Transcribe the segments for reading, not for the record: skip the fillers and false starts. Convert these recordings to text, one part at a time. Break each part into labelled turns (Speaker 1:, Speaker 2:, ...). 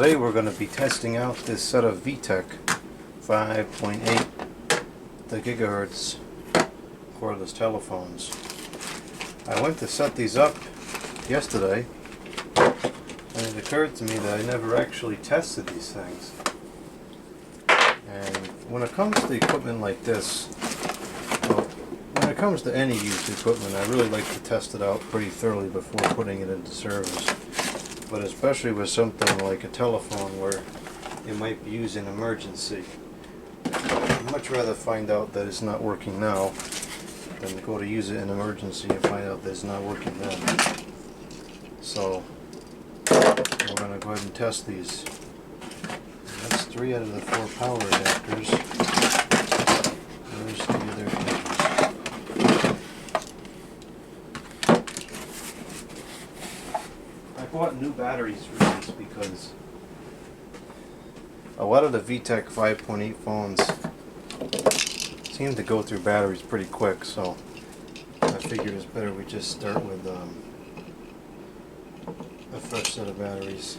Speaker 1: Today we're going to be testing out this set of Vtech 5.8 GHz cordless telephones. I went to set these up yesterday and it occurred to me that I never actually tested these things. And when it comes to equipment like this, well, when it comes to any used equipment, I really like to test it out pretty thoroughly before putting it into service. But especially with something like a telephone where it might be used in emergency, I'd much rather find out that it's not working now than to go to use it in emergency and find out that it's not working then. So we're going to go ahead and test these. That's 3 out of the 4 power adapters. There's the other hinges. I bought new batteries for these because a lot of the Vtech 5.8 phones seem to go through batteries pretty quick, so I figured it's better we just start with a fresh set of batteries.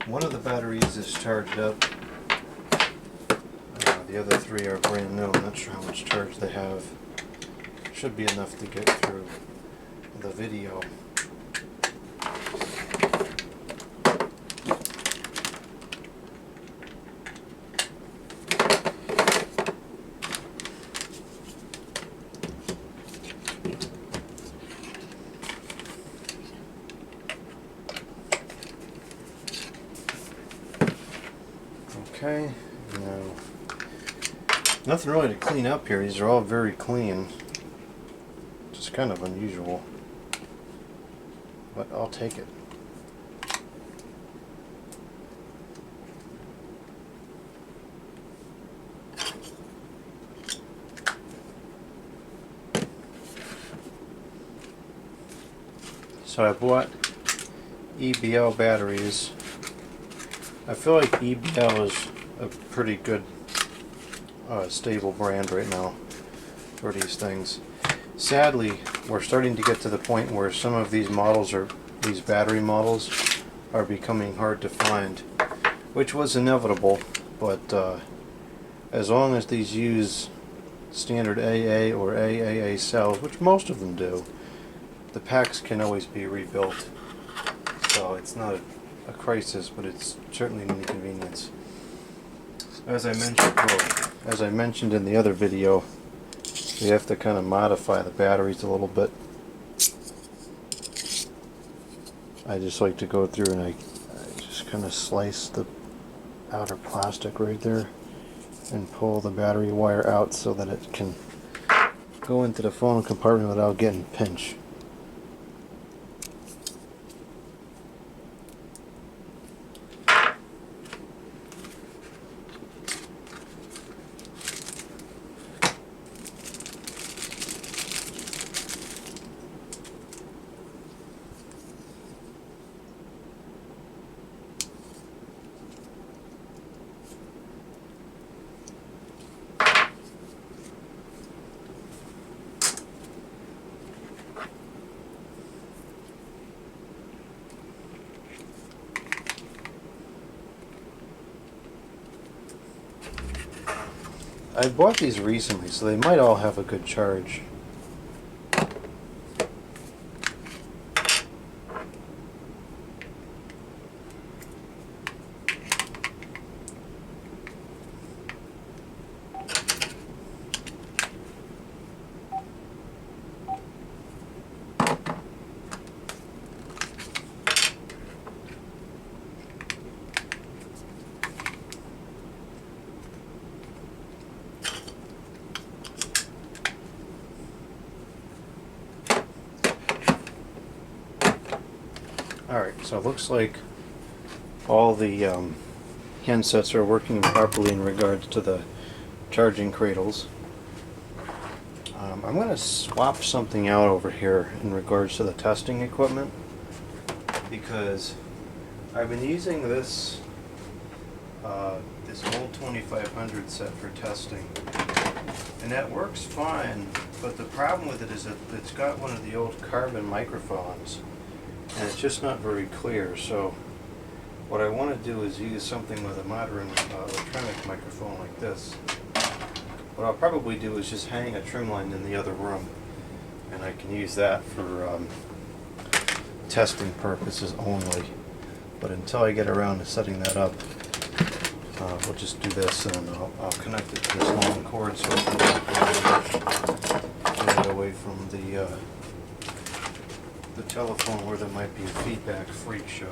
Speaker 1: One of the batteries is charged up. The other 3 are brand new. I'm not sure how much charge they have. Should be enough to get through the video. Okay, now nothing really to clean up here. These are all very clean. It's kind of unusual, but I'll take it. So I bought EBL batteries. I feel like EBL is a pretty good stable brand right now for these things. Sadly, we're starting to get to the point where some of these models, these battery models, are becoming hard to find, which was inevitable, but as long as these use standard AA or AAA cells, which most of them do, the packs can always be rebuilt. So it's not a crisis, but it's certainly an inconvenience. As I mentioned in the other video, you have to kind of modify the batteries a little bit. I just like to go through and I just kind of slice the outer plastic right there and pull the battery wire out so that it can go into the phone compartment without getting pinched. I bought these recently, so they might all have a good charge. Alright, so it looks like all the handsets are working properly in regards to the charging cradles. I'm going to swap something out over here in regards to the testing equipment, because I've been using this this old 2500 set for testing, and that works fine But the problem with it is that it's got one of the old carbon microphones, and it's just not very clear. So what I want to do is use something with a modern electronic microphone like this. What I'll probably do is just hang a trim line in the other room, and I can use that for testing purposes only. But until I get around to setting that up, we'll just do this, and I'll connect it to this long cord so I can get it away from the telephone where there might be a feedback freak show.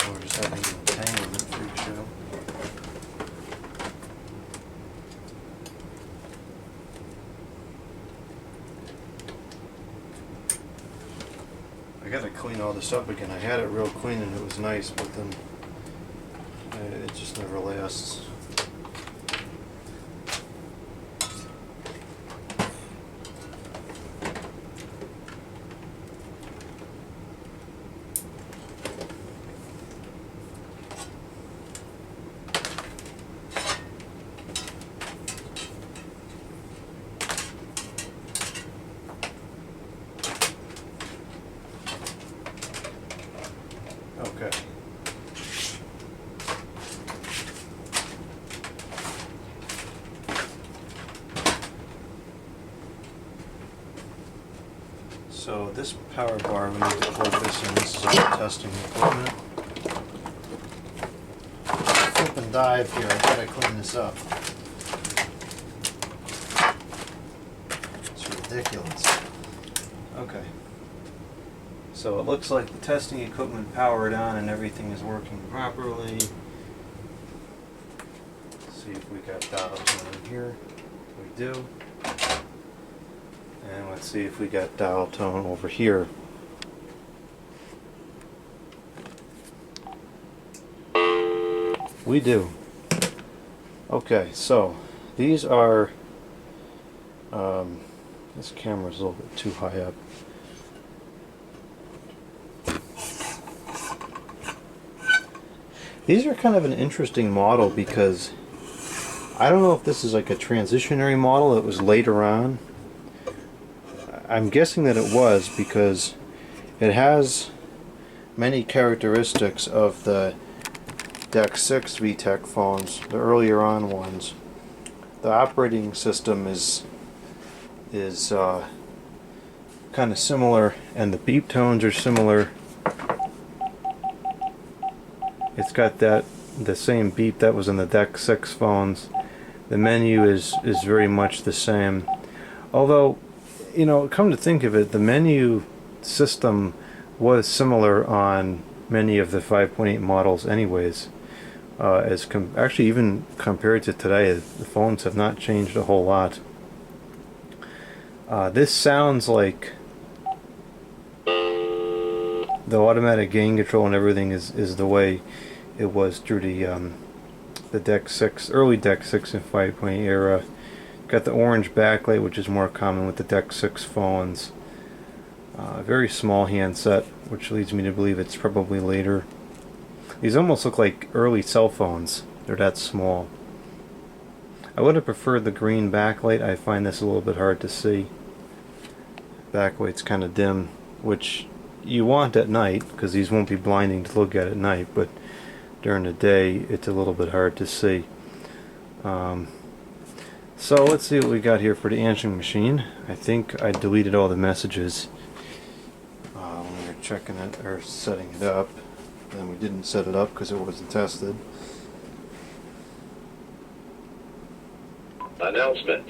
Speaker 1: Or just having an entanglement freak show. I gotta clean all this up again. I had it real clean and it was nice, but then it just never lasts. Okay. So this power bar, we need to plug this in. This is all testing equipment. Flip and dive here. I gotta clean this up. It's ridiculous. Okay. So it looks like the testing equipment powered on and everything is working properly. Let's see if we got dials in here. We do. And let's see if we got dial tone over here. We do. Okay, so these are this camera's a little bit too high up. These are kind of an interesting model because I don't know if this is like a transitionary model that was later on. I'm guessing that it was because it has many characteristics of the DEC 6 Vtech phones, the earlier on ones. The operating system is kind of similar, and the beep tones are similar. It's got the same beep that was in the DEC 6 phones. The menu is very much the same. Although, you know, come to think of it, the menu system was similar on many of the 5.8 models anyways. Actually, even compared to today, the phones have not changed a whole lot. This sounds like the automatic gain control and everything is the way it was through the DEC 6, early DEC 6 and 5.8 era. Got the orange backlight, which is more common with the DEC 6 phones. Very small handset, which leads me to believe it's probably later. These almost look like early cell phones. They're that small. I would have preferred the green backlight. I find this a little bit hard to see. Backlight's kind of dim, which you want at night because these won't be blinding to look at night, but during the day it's a little bit hard to see. So let's see what we got here for the answering machine. I think I deleted all the messages when we were checking it or setting it up. Then we didn't set it up because it wasn't tested.
Speaker 2: Announcement.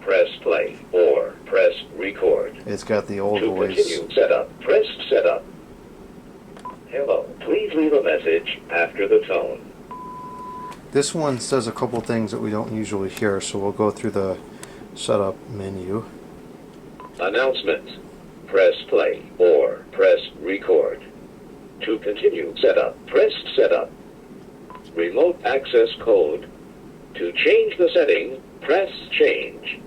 Speaker 2: Press play or press record.
Speaker 1: It's got the old voice.
Speaker 2: To continue setup, press setup. Hello, please leave a message after the tone.
Speaker 1: This one says a couple things that we don't usually hear, so we'll go through the setup menu.
Speaker 2: Announcement. Press play or press record. To continue setup, press setup. Remote access code. To change the setting, press change.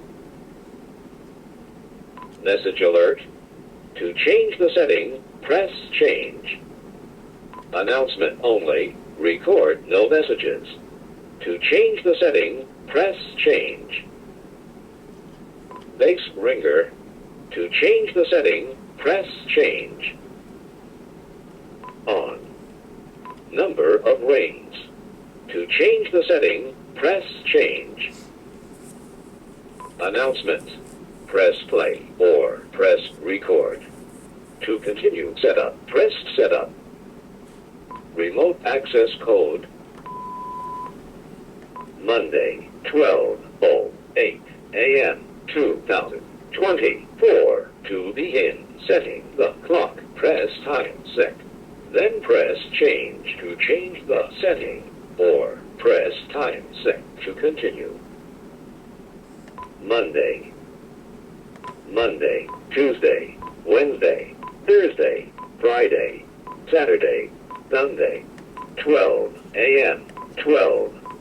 Speaker 2: Message alert. To change the setting, press change. Announcement only. Record no messages. To change the setting, press change. Bass ringer. To change the setting, press change. On. Number of rings. To change the setting, press change. Announcement. Press play or press record. To continue setup, press setup. Remote access code. Monday, 12:08 a.m. 2024. To begin setting the clock, press time set. Then press change to change the setting, or press time set to continue. Monday, Tuesday, Wednesday, Thursday, Friday, Saturday, Sunday, 12 a.m.,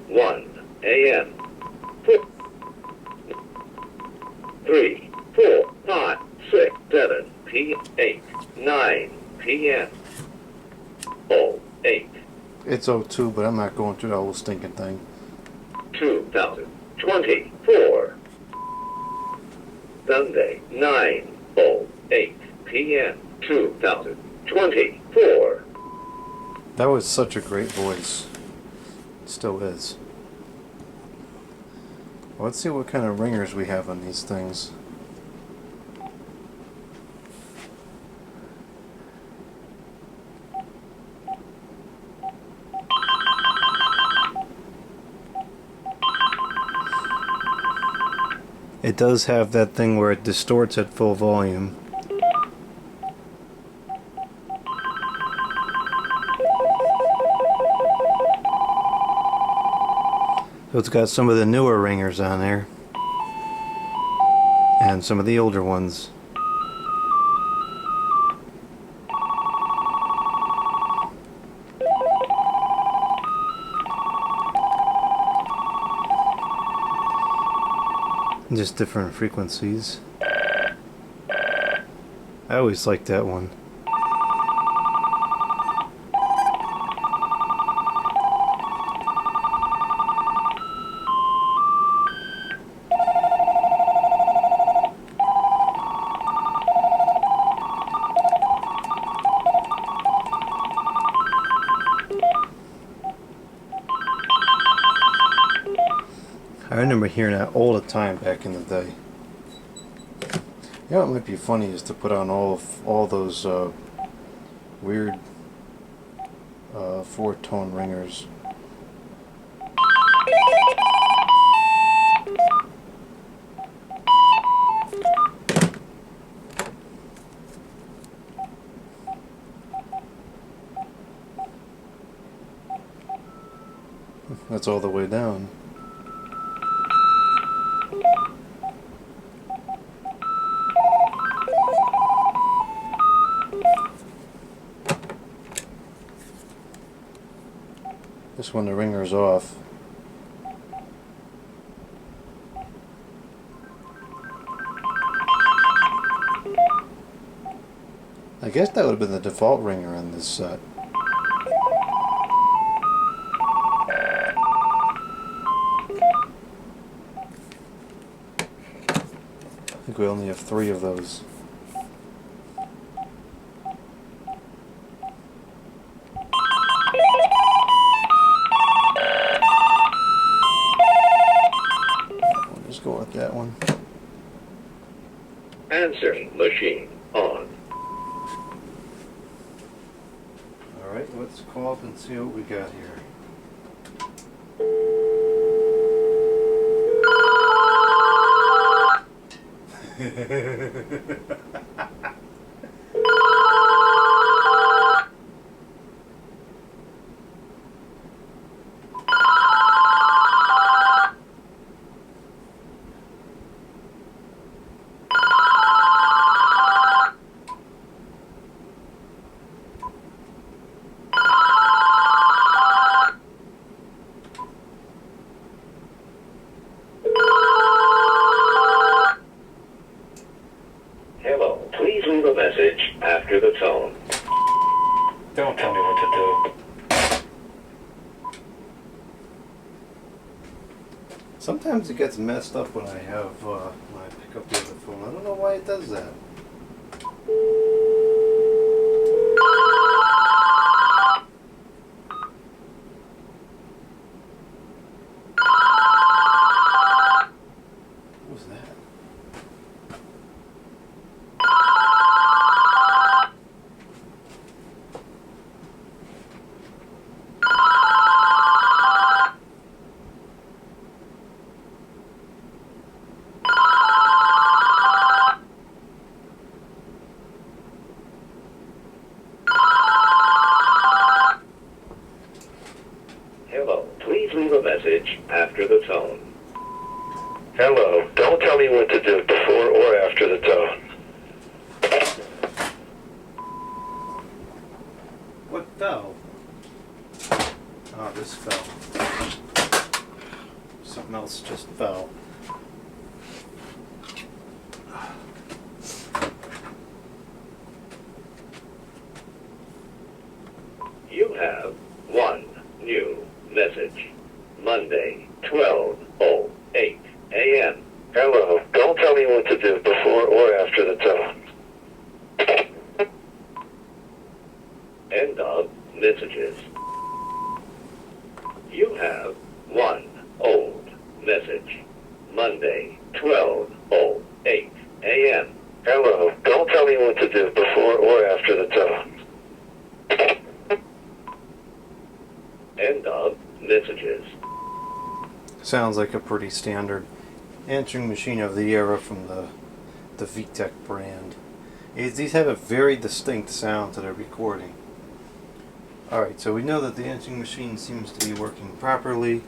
Speaker 2: 1 a.m., 3, 4, 5, 6, 7 p.m., 8, 9 p.m., 08.
Speaker 1: It's 02, but I'm not going through the whole stinking thing.
Speaker 2: 2024. Sunday, 9:08 p.m. 2024.
Speaker 1: That was such a great voice. It still is. Let's see what kind of ringers we have on these things. It does have that thing where it distorts at full volume. So it's got some of the newer ringers on there and some of the older ones. Just different frequencies. I always liked that one. I remember hearing that all the time back in the day. You know what might be funny is to put on all those weird 4-tone ringers. That's all the way down. This one, the ringer's off. I guess that would have been the default ringer on this set. I think we only have 3 of those. Go with that one.
Speaker 2: Answering machine on.
Speaker 1: Alright, let's call up and see what we got here.
Speaker 2: Hello, please leave a message after the tone.
Speaker 3: Don't tell me what to do.
Speaker 1: Sometimes it gets messed up when I pick up the other phone. I don't know why it does that. What was that?
Speaker 2: Hello, please leave a message after the tone. Hello, don't tell me what to do before or after the tone.
Speaker 1: What fell? Oh, this fell. Something else just fell.
Speaker 2: You have one new message. Monday, 12:08 a.m. Hello, don't tell me what to do before or after the tone. End of messages. You have one old message. Monday, 12:08 a.m. Hello, don't tell me what to do before or after the tone. End of messages.
Speaker 1: Sounds like a pretty standard answering machine of the era from the Vtech brand. These have a very distinct sound to their recording. Alright, so we know that the answering machine seems to be working properly.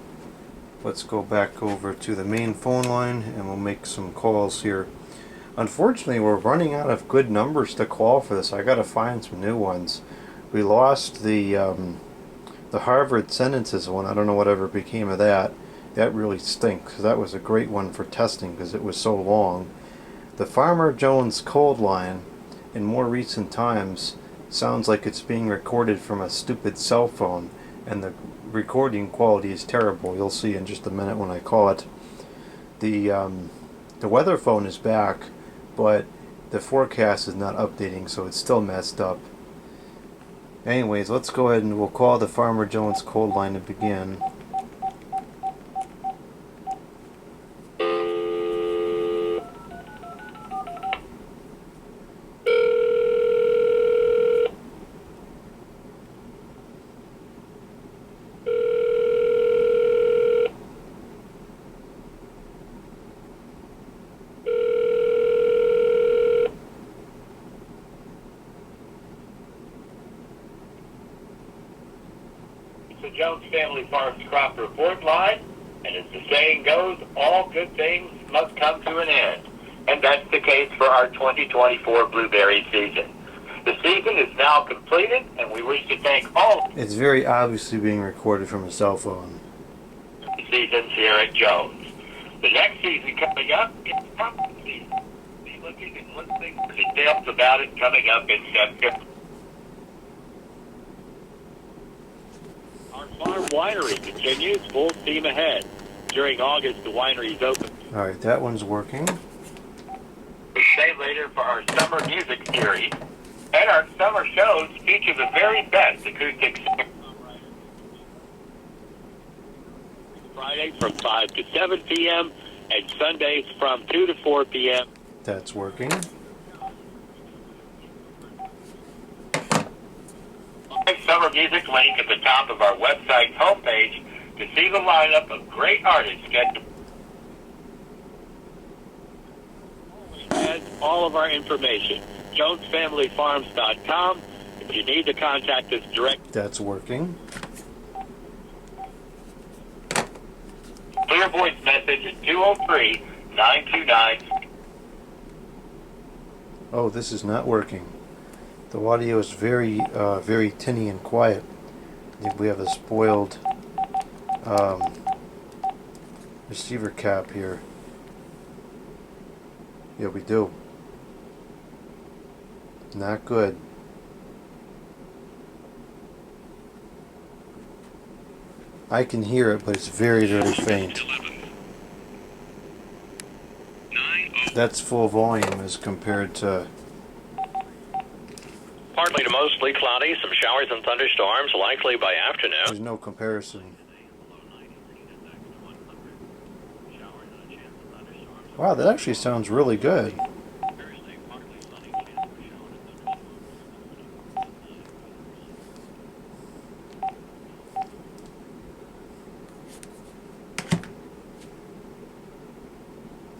Speaker 1: Let's go back over to the main phone line and we'll make some calls here. Unfortunately, we're running out of good numbers to call for this. I gotta find some new ones. We lost the Harvard sentences one. I don't know whatever became of that. That really stinks, because that was a great one for testing because it was so long. The Farmer Jones cold line, in more recent times, sounds like it's being recorded from a stupid cell phone, and the recording quality is terrible. You'll see in just a minute when I call it. The weather phone is back, but the forecast is not updating, so it's still messed up. Anyways, let's go ahead and we'll call the Farmer Jones cold line to begin.
Speaker 3: The Jones Family Farms Crop Report line, and as the saying goes, all good things must come to an end. And that's the case for our 2024 blueberry season. The season is now completed, and we wish to thank all
Speaker 1: It's very obviously being recorded from a cell phone.
Speaker 3: seasons here at Jones. The next season coming up is pumpkin season. Be looking and listening for details about it coming up in September. Our farm winery continues full steam ahead. During August, the winery is open.
Speaker 1: Alright, that one's working.
Speaker 3: We stay later for our summer music series, and our summer shows feature the very best acoustic songwriters. Friday from 5 to 7 p.m. and Sundays from 2 to 4 p.m.
Speaker 1: That's working.
Speaker 3: Summer music link at the top of our website's homepage to see the lineup of great artists scheduled. Has all of our information. JonesFamilyFarms.com. If you need to contact us direct.
Speaker 1: That's working.
Speaker 3: Clear voice message at 203-929.
Speaker 1: Oh, this is not working. The audio is very, very tinny and quiet. I think we have a spoiled receiver cap here. Yeah, we do. Not good. I can hear it, but it's very, very faint. That's full volume as compared to...
Speaker 4: Partly to mostly cloudy, some showers and thunderstorms likely by afternoon.
Speaker 1: There's no comparison. Wow, that actually sounds really good.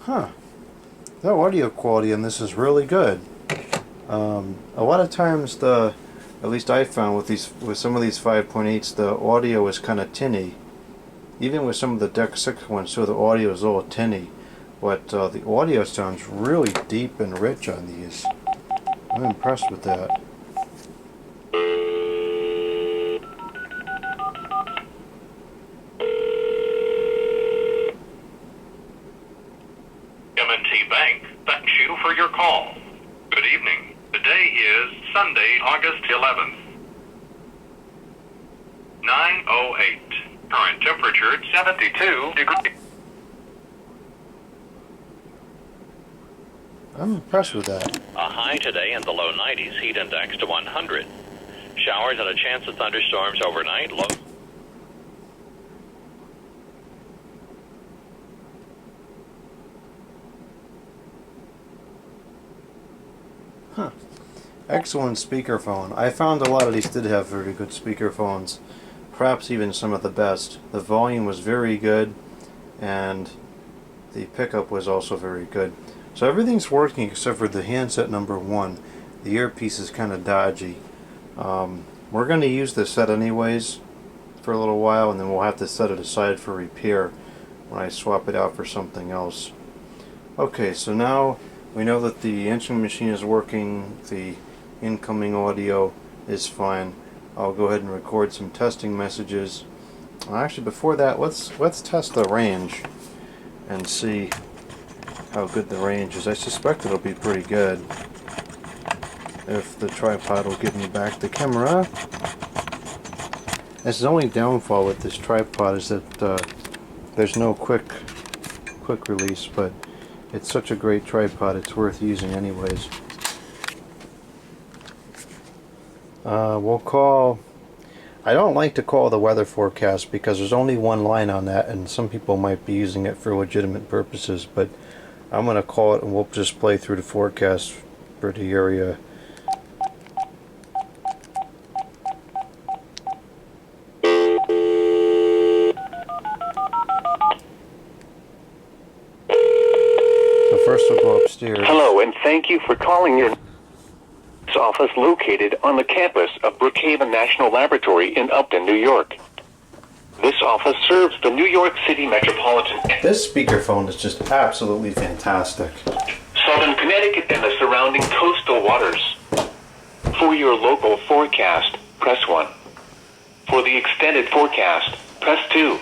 Speaker 1: Huh. The audio quality on this is really good. A lot of times at least I found with some of these 5.8s, the audio is kind of tinny. Even with some of the Deck 6 ones, so the audio is a little tinny. But the audio sounds really deep and rich on these. I'm impressed with that.
Speaker 5: M&T Bank thanks you for your call. Good evening. Today is Sunday, August 11th. 9:08. Current temperature 72 degrees.
Speaker 1: I'm impressed with that.
Speaker 4: A high today in the low 90s, heat index to 100. Showers and a chance of thunderstorms overnight, low.
Speaker 1: Huh. Excellent speakerphone. I found a lot of these did have very good speakerphones. Perhaps even some of the best. The volume was very good, and the pickup was also very good. So everything's working except for the handset number 1. The earpiece is kind of dodgy. We're going to use this set anyways for a little while, and then we'll have to set it aside for repair when I swap it out for something else. Okay, so now we know that the answering machine is working, the incoming audio is fine. I'll go ahead and record some testing messages. Actually, before that, let's test the range and see how good the range is. I suspect it'll be pretty good if the tripod will give me back the camera. That's the only downfall with this tripod, is that there's no quick release, but it's such a great tripod, it's worth using anyways. We'll call... I don't like to call the weather forecast because there's only one line on that, and some people might be using it for legitimate purposes, but I'm going to call it and we'll just play through the forecast for the area. So first we'll go upstairs.
Speaker 2: Hello, and thank you for calling your office located on the campus of Brookhaven National Laboratory in Upton, New York. This office serves the New York City metropolitan...
Speaker 1: This speakerphone is just absolutely fantastic.
Speaker 2: Southern Connecticut and the surrounding coastal waters. For your local forecast, press 1. For the extended forecast, press 2.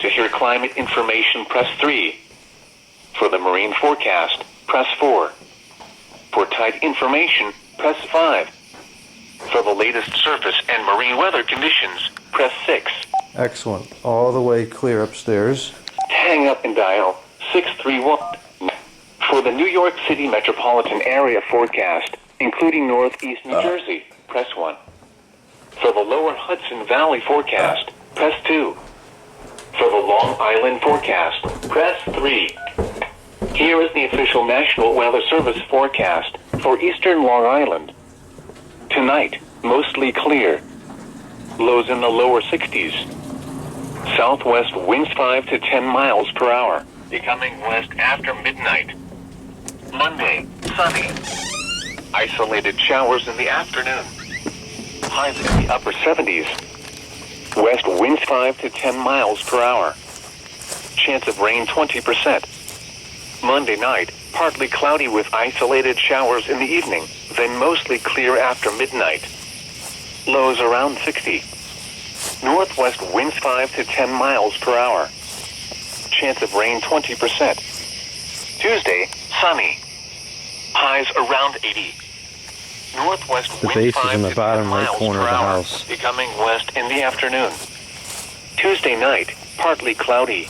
Speaker 2: To hear climate information, press 3. For the marine forecast, press 4. For tide information, press 5. For the latest surface and marine weather conditions, press 6.
Speaker 1: Excellent. All the way clear upstairs.
Speaker 2: Hang up and dial 631. For the New York City metropolitan area forecast, including northeast New Jersey, press 1. For the lower Hudson Valley forecast, press 2. For the Long Island forecast, press 3. Here is the official National Weather Service forecast for eastern Long Island. Tonight, mostly clear. Lows in the lower 60s. Southwest winds 5 to 10 miles per hour, becoming west after midnight. Monday, sunny. Isolated showers in the afternoon. Highs in the upper 70s. West winds 5 to 10 miles per hour. Chance of rain 20%. Monday night, partly cloudy with isolated showers in the evening, then mostly clear after midnight. Lows around 60. Northwest winds 5 to 10 miles per hour. Chance of rain 20%. Tuesday, sunny. Highs around 80. Northwest
Speaker 1: The
Speaker 2: winds
Speaker 1: base is
Speaker 2: 5
Speaker 1: in the
Speaker 2: to
Speaker 1: bottom
Speaker 2: 10
Speaker 1: right
Speaker 2: miles
Speaker 1: corner
Speaker 2: per
Speaker 1: of the
Speaker 2: hour,
Speaker 1: house.
Speaker 2: becoming west in the afternoon. Tuesday night, partly cloudy.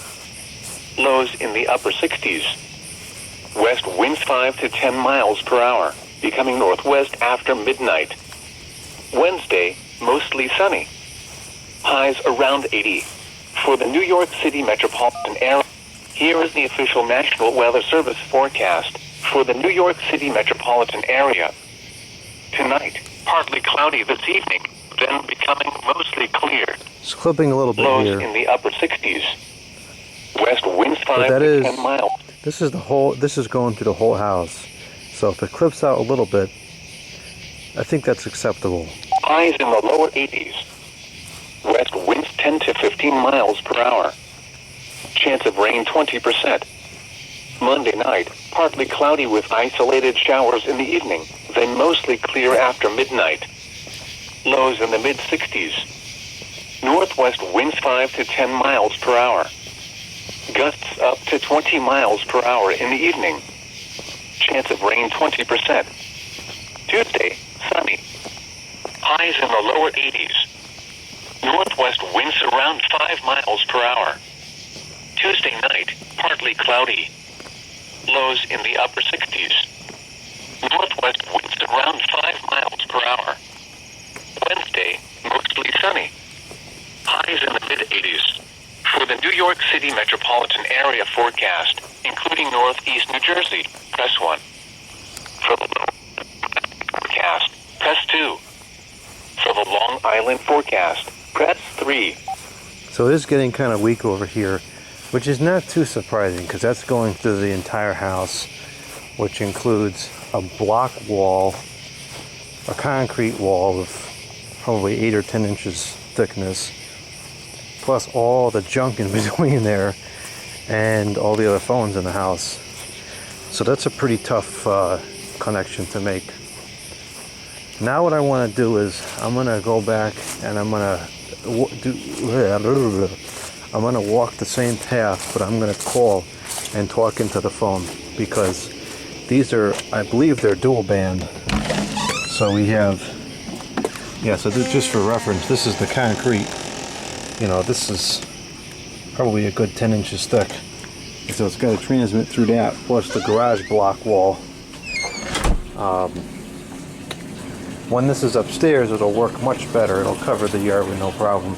Speaker 2: Lows in the upper 60s.
Speaker 6: West winds 5 to 10 miles per hour, becoming northwest after midnight. Wednesday, mostly sunny. Highs around 80. For the New York City metropolitan area, here is the official National Weather Service forecast for the New York City metropolitan area. Tonight, partly cloudy this evening, then becoming mostly clear.
Speaker 1: It's clipping a little bit
Speaker 6: Lows
Speaker 1: here.
Speaker 6: in the upper 60s. West winds 5
Speaker 1: that
Speaker 6: to
Speaker 1: is,
Speaker 6: 10 miles.
Speaker 1: this is going through the whole house. So if it clips out a little bit, I think that's acceptable.
Speaker 6: Highs in the lower 80s. West winds 10 to 15 miles per hour. Chance of rain 20%. Monday night, partly cloudy with isolated showers in the evening, then mostly clear after midnight. Lows in the mid-60s. Northwest winds 5 to 10 miles per hour. Gusts up to 20 miles per hour in the evening. Chance of rain 20%. Tuesday, sunny. Highs in the lower 80s. Northwest winds around 5 miles per hour. Tuesday night, partly cloudy. Lows in the upper 60s. Northwest winds around 5 miles per hour. Wednesday, mostly sunny. Highs in the mid-80s. For the New York City metropolitan area forecast, including northeast New Jersey, press 1. For the forecast, press 2. For the Long Island forecast, press 3.
Speaker 1: So it is getting kind of weak over here, which is not too surprising because that's going through the entire house, which includes a block wall, a concrete wall of probably 8 or 10 inches thickness, plus all the junk in between there and all the other phones in the house. So that's a pretty tough connection to make. Now what I want to do is I'm going to go back and I'm going to walk the same path, but I'm going to call and talk into the phone because these are, I believe they're dual band. So we have, so just for reference, this is the concrete. You know, this is probably a good 10 inches thick. So it's got to transmit through that, plus the garage block wall. When this is upstairs, it'll work much better. It'll cover the yard with no problem.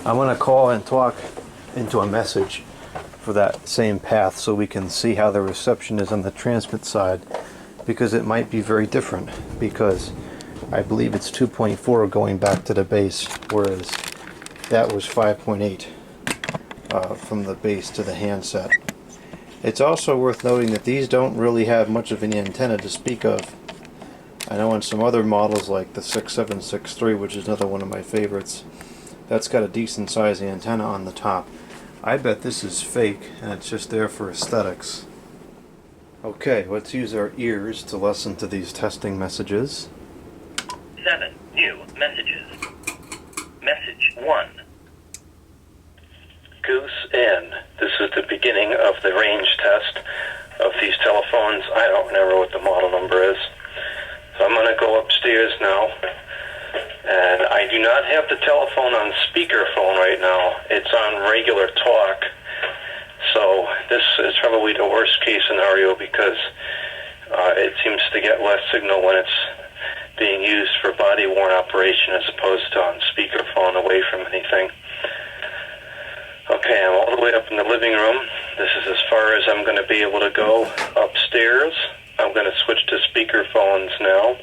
Speaker 1: I'm going to call and talk into a message for that same path so we can see how the reception is on the transmit side, because it might be very different, because I believe it's 2.4 going back to the base, whereas that was 5.8 from the base to the handset. It's also worth noting that these don't really have much of an antenna to speak of. I know on some other models like the 6763, which is another one of my favorites, that's got a decent sized antenna on the top. I bet this is fake and it's just there for aesthetics. Okay, let's use our ears to listen to these testing messages.
Speaker 2: 7 new messages. Message 1. Goose in. This is the beginning of the range test of these telephones. I don't remember what the model number is. So I'm going to go upstairs now. And I do not have the telephone on speakerphone right now. It's on regular talk. So this is probably the worst case scenario because it seems to get less signal when it's being used for body-worn operation as opposed to on speakerphone away from anything. Okay, I'm all the way up in the living room. This is as far as I'm going to be able to go upstairs. I'm going to switch to speakerphones now.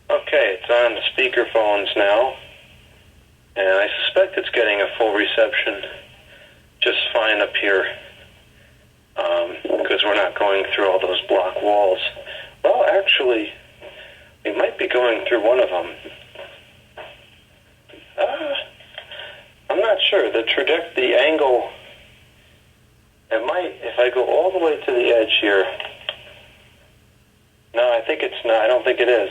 Speaker 2: Okay, it's on the speakerphones now. And I suspect it's getting a full reception just fine up here. Because we're not going through all those block walls. Well, actually, we might be going through one of them. I'm not sure. The angle, it might, if I go all the way to the edge here. No, I think it's not. I don't think it is.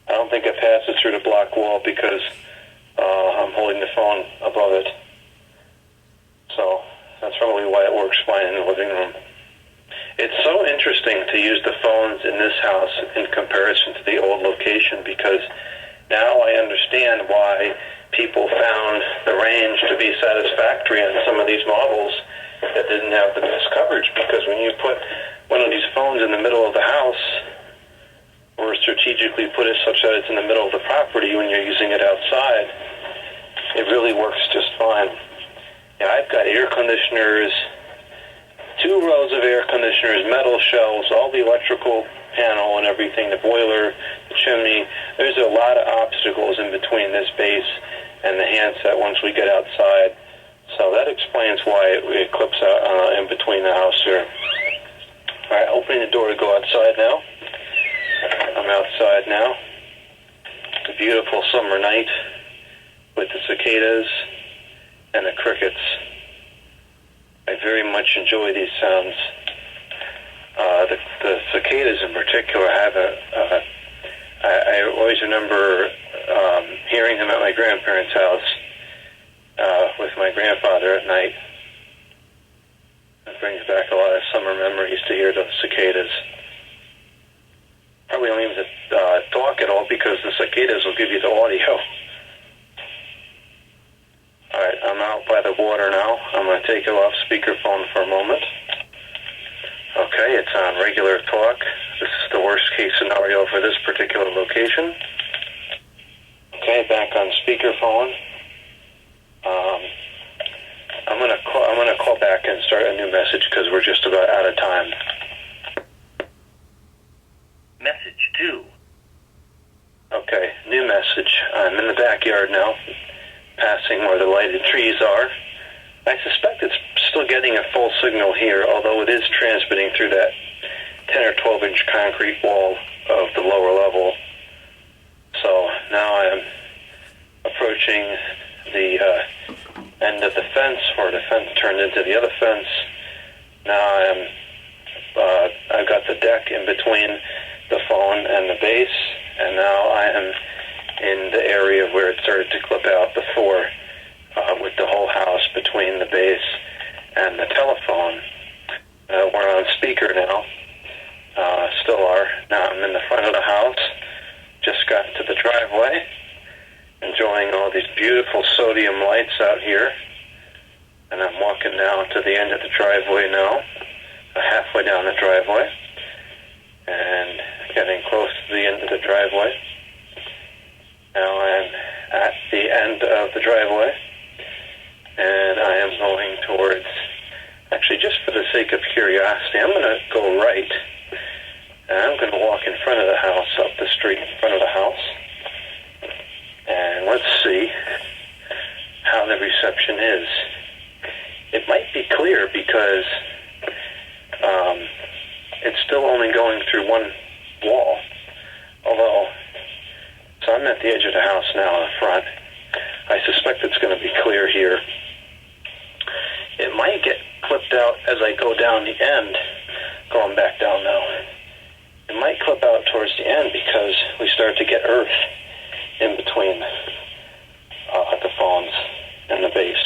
Speaker 2: I don't think it passes through the block wall because I'm holding the phone above it. So that's probably why it works fine in the living room. It's so interesting to use the phones in this house in comparison to the old location because now I understand why people found the range to be satisfactory on some of these models
Speaker 1: that didn't have the best coverage, because when you put one of these phones in the middle of the house, or strategically put it such that it's in the middle of the property when you're using it outside, it really works just fine. Yeah, I've got air conditioners, 2 rows of air conditioners, metal shelves, all the electrical panel and everything, the boiler, the chimney. There's a lot of obstacles in between this base and the handset once we get outside. So that explains why it clips out in between the house here. All right, opening the door to go outside now. I'm outside now. It's a beautiful summer night with the cicadas and the crickets. I very much enjoy these sounds. The cicadas in particular have I always remember hearing them at my grandparents' house with my grandfather at night. It brings back a lot of summer memories to hear those cicadas. Probably don't even talk at all, because the cicadas will give you the audio. Alright, I'm out by the water now. I'm going to take it off speakerphone for a moment. Okay, it's on regular talk. This is the worst case scenario for this particular location. Okay, back on speakerphone. I'm gonna call back and start a new message, because we're just about out of time.
Speaker 2: Message 2.
Speaker 1: Okay, new message. I'm in the backyard now, passing where the lighted trees are. I suspect it's still getting a full signal here, although it is transmitting through that 10 or 12 inch concrete wall of the lower level. So now I'm approaching the end of the fence, where the fence turned into the other fence. Now I've got the deck in between the phone and the base, and now I am in the area where it started to clip out before, with the whole house between the base and the telephone. We're on speaker now, still are. Now I'm in the front of the house, just got to the driveway, enjoying all these beautiful sodium lights out here, and I'm walking down to the end of the driveway now, halfway down the driveway, and getting close to the end of the driveway. Now I'm at the end of the driveway, and I am going towards, actually just for the sake of curiosity, I'm going to go right, and I'm going to walk in front of the house, up the street in front of the house, and let's see how the reception is. It might be clear, because it's still only going through one wall, although, so I'm at the edge of the house now in the front. I suspect it's going to be clear here. It might get clipped out as I go down the end, going back down now. It might clip out towards the end, because we start to get earth in between the phones and the base.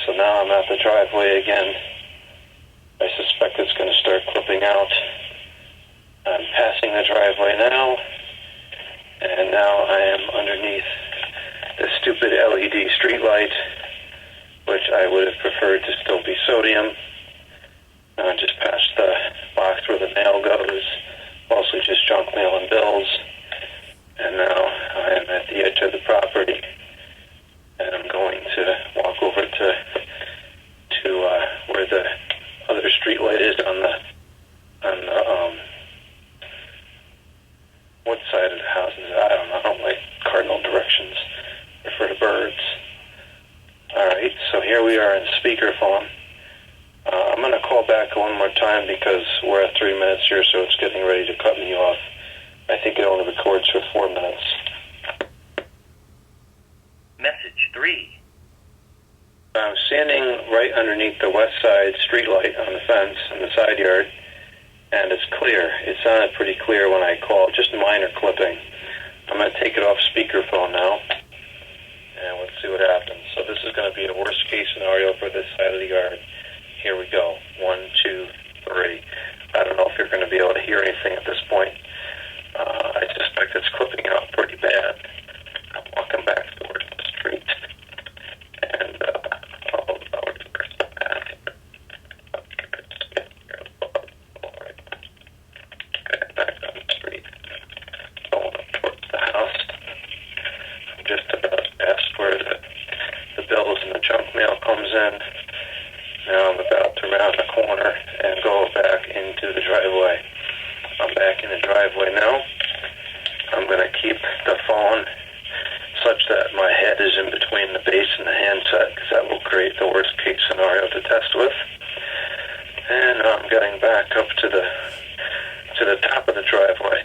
Speaker 1: So now I'm at the driveway again. I suspect it's going to start clipping out. I'm passing the driveway now, and now I am underneath the stupid LED streetlight, which I would have preferred to still be sodium. Now I just passed the box where the mail goes, mostly just junk mail and bills, and now I am at the edge of the property, and I'm going to walk over to where the other streetlight is on the what side of the house is it? I don't know. I don't like cardinal directions. They're for the birds. Alright, so here we are in speakerphone. I'm going to call back one more time, because we're at 3 minutes here, so it's getting ready to cut me off. I think it only records for 4 minutes.
Speaker 2: Message 3.
Speaker 1: I'm standing right underneath the west side streetlight on the fence in the side yard, and it's clear. It sounded pretty clear when I called, just minor clipping. I'm going to take it off speakerphone now, and let's see what happens. So this is going to be a worst case scenario for this side of the yard. Here we go. 1, 2, 3. I don't know if you're going to be able to hear anything at this point. I suspect it's clipping out pretty bad. I'm walking back towards the street, and I'll reverse the path here.
Speaker 7: junk mail comes in. Now I'm about to round the corner and go back into the driveway. I'm back in the driveway now. I'm going to keep the phone such that my head is in between the base and the handset, because that will create the worst case scenario to test with. And I'm getting back up to the top of the driveway,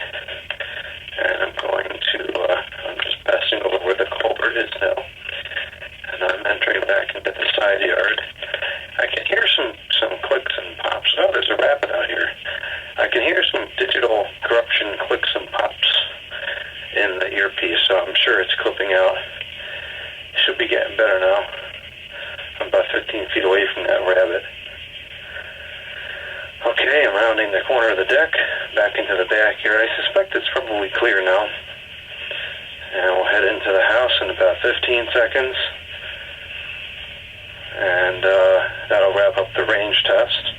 Speaker 7: and I'm going to I'm just passing over where the culvert is now, and I'm entering back into the side yard. I can hear some clicks and pops. Oh, there's a rabbit out here. I can hear some digital corruption clicks and pops in the earpiece, so I'm sure it's clipping out. Should be getting better now. I'm about 15 feet away from that rabbit. Okay, I'm rounding the corner of the deck, back into the backyard. I suspect it's probably clear now. And we'll head into the house in about 15 seconds. And that'll wrap up the range test.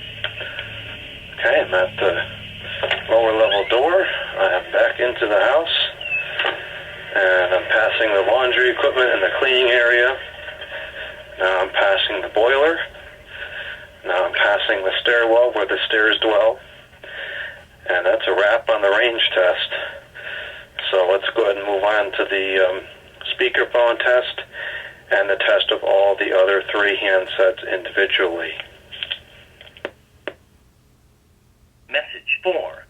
Speaker 7: Okay, I'm at the lower level door. I'm back into the house. And I'm passing the laundry equipment in the cleaning area. Now I'm passing the boiler. Now I'm passing the stairwell where the stairs dwell. And that's a wrap on the range test. So let's go ahead and move on to the speakerphone test and the test of all the other 3 handsets individually.
Speaker 2: Message 4.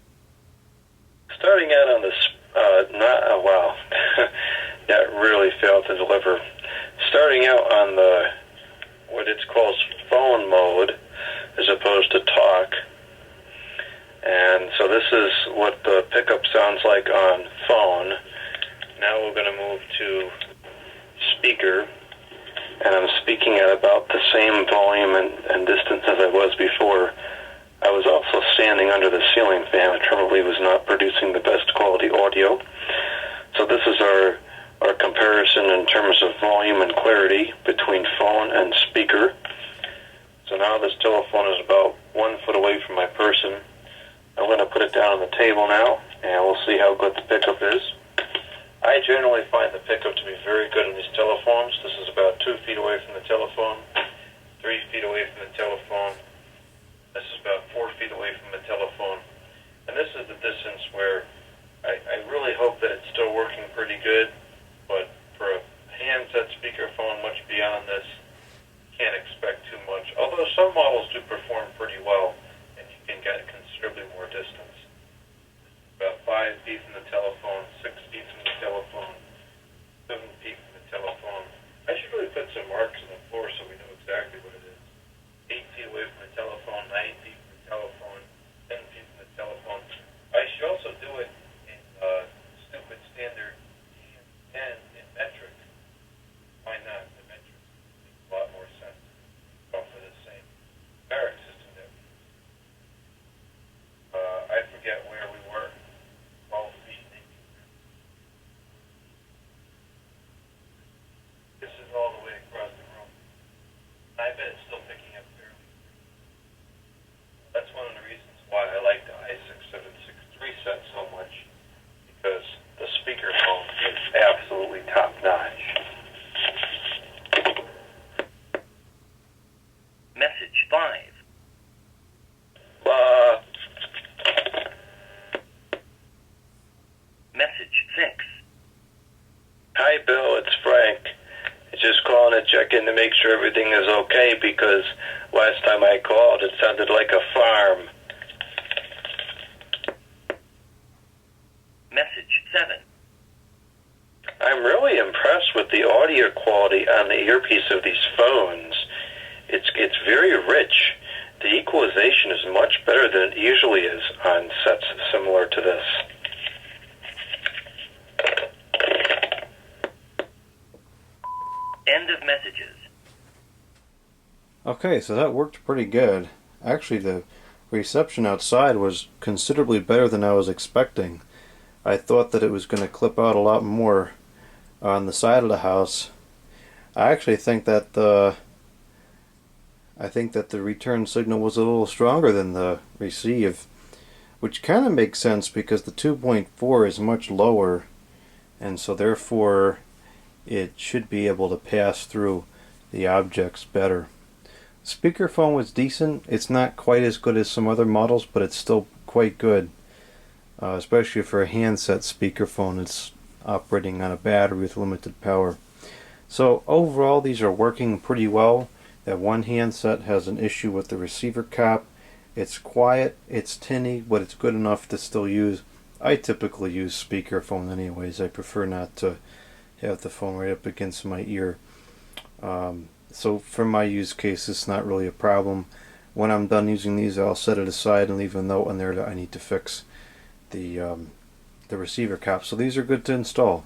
Speaker 7: Starting out on this, wow, that really failed to deliver. Starting out on the, what it's called phone mode, as opposed to talk. And so this is what the pickup sounds like on phone. Now we're going to move to speaker, and I'm speaking at about the same volume and distance as I was before. I was also standing under the ceiling fan, which probably was not producing the best quality audio. So this is our comparison in terms of volume and clarity between phone and speaker. So now this telephone is about 1 foot away from my person. I'm going to put it down on the table now, and we'll see how good the pickup is. I generally find the pickup to be very good on these telephones. This is about 2 feet away from the telephone, 3 feet away from the telephone. This is about 4 feet away from the telephone. And this is the distance where I really hope that it's still working pretty good, but for a handset speakerphone much beyond this, can't expect too much. Although some models do perform pretty well, and you can get considerably more distance. About 5 feet from the telephone, 6 feet from the telephone, 7 feet from the telephone. I should really put some marks on the floor so we know exactly what it is. 8 feet away from the telephone, 9 feet from the telephone, 10 feet from the telephone. I should also do it in stupid standard and in metric. Why not? The metric makes a lot more sense. Go for the same barrack system that I forget where we were. 12 feet, maybe. This is all the way across the room. I bet it's still picking up fairly. That's one of the reasons why I like the i6763 set so much, because the speakerphone is absolutely top-notch.
Speaker 2: Message 5. Message 6.
Speaker 7: Hi, Bill. It's Frank. Just calling to check in to make sure everything is okay, because last time I called, it sounded like a farm.
Speaker 2: Message 7.
Speaker 7: I'm really impressed with the audio quality on the earpiece of these phones. It's very rich. The equalization is much better than it usually is on sets similar to this.
Speaker 2: End of messages.
Speaker 1: Okay, so that worked pretty good. Actually, the reception outside was considerably better than I was expecting. I thought that it was going to clip out a lot more on the side of the house. I actually think that the return signal was a little stronger than the receive, which kind of makes sense because the 2.4 is much lower, and so therefore it should be able to pass through the objects better. Speakerphone was decent. It's not quite as good as some other models, but it's still quite good, especially for a handset speakerphone. It's operating on a battery with limited power. So overall, these are working pretty well. That one handset has an issue with the receiver cap. It's quiet, it's tinny, but it's good enough to still use. I typically use speakerphone anyways. I prefer not to have the phone right up against my ear. So for my use case, it's not really a problem. When I'm done using these, I'll set it aside and leave a note on there that I need to fix the receiver cap. So these are good to install.